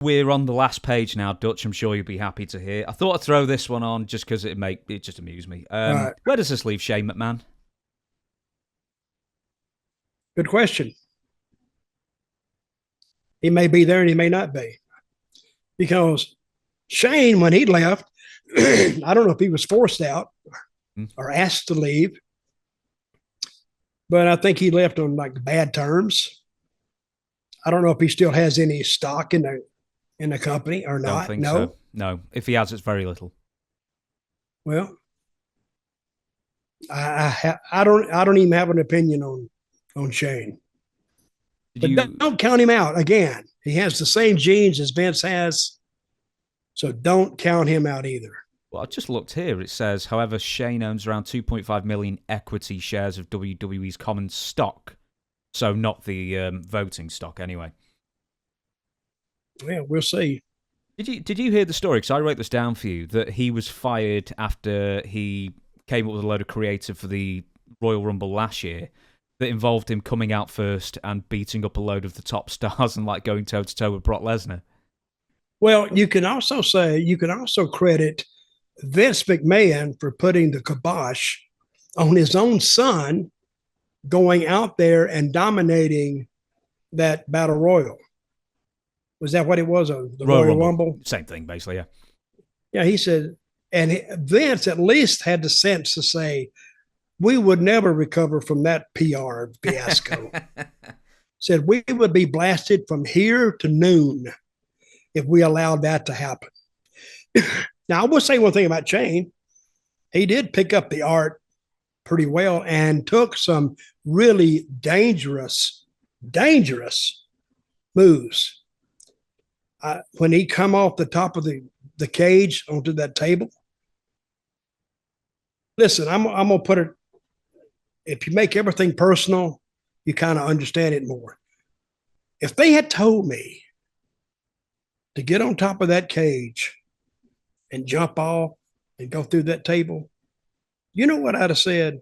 we're on the last page now, Dutch. I'm sure you'll be happy to hear. I thought I'd throw this one on just because it just amuse me. Right. Where does this leave Shane McMahon? Good question. He may be there and he may not be. Because Shane, when he left, I don't know if he was forced out or asked to leave, but I think he left on like bad terms. I don't know if he still has any stock in the company or not. Don't think so. No, if he has, it's very little. Well, I don't even have an opinion on Shane. But don't count him out again. He has the same genes as Vince has, so don't count him out either. Well, I just looked here. It says, however, Shane owns around 2.5 million equity shares of WWE's common stock. So not the voting stock, anyway. Well, we'll see. Did you hear the story? Because I wrote this down for you, that he was fired after he came up with a load of creative for the Royal Rumble last year that involved him coming out first and beating up a load of the top stars and like going toe-to-toe with Brock Lesnar. Well, you can also credit Vince McMahon for putting the kibosh on his own son going out there and dominating that Battle Royal. Was that what it was? The Royal Rumble? Same thing, basically, yeah. Yeah, he said, and Vince at least had the sense to say, we would never recover from that PR fiasco. Said we would be blasted from here to noon if we allowed that to happen. Now, I will say one thing about Shane. He did pick up the art pretty well and took some really dangerous moves. When he come off the top of the cage onto that table, listen, I'm going to put it, if you make everything personal, you kind of understand it more. If they had told me to get on top of that cage and jump off and go through that table, you know what I'd have said?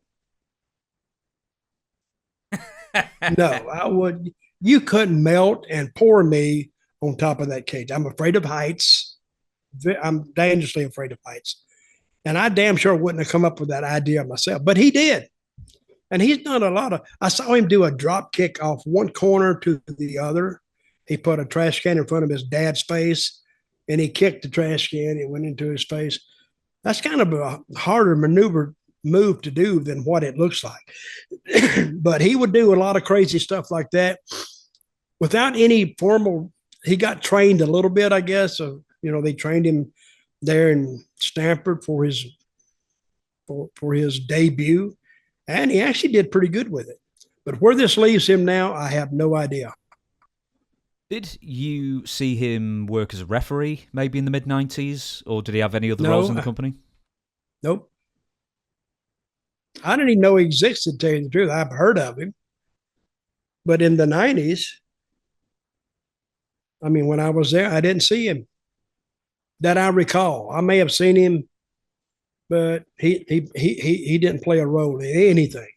No, I would. You couldn't melt and pour me on top of that cage. I'm afraid of heights. I'm dangerously afraid of heights. And I damn sure wouldn't have come up with that idea myself, but he did. And he's done a lot of, I saw him do a drop kick off one corner to the other. He put a trash can in front of his dad's face and he kicked the trash can. It went into his face. That's kind of a harder move to do than what it looks like. But he would do a lot of crazy stuff like that without any formal, he got trained a little bit, I guess. So, they trained him there in Stanford for his debut. And he actually did pretty good with it. But where this leaves him now, I have no idea. Did you see him work as a referee maybe in the mid-90s? Or did he have any other roles in the company? Nope. I didn't even know he existed, to tell you the truth. I've heard of him. But in the 90s, when I was there, I didn't see him that I recall. I may have seen him, but he didn't play a role in anything.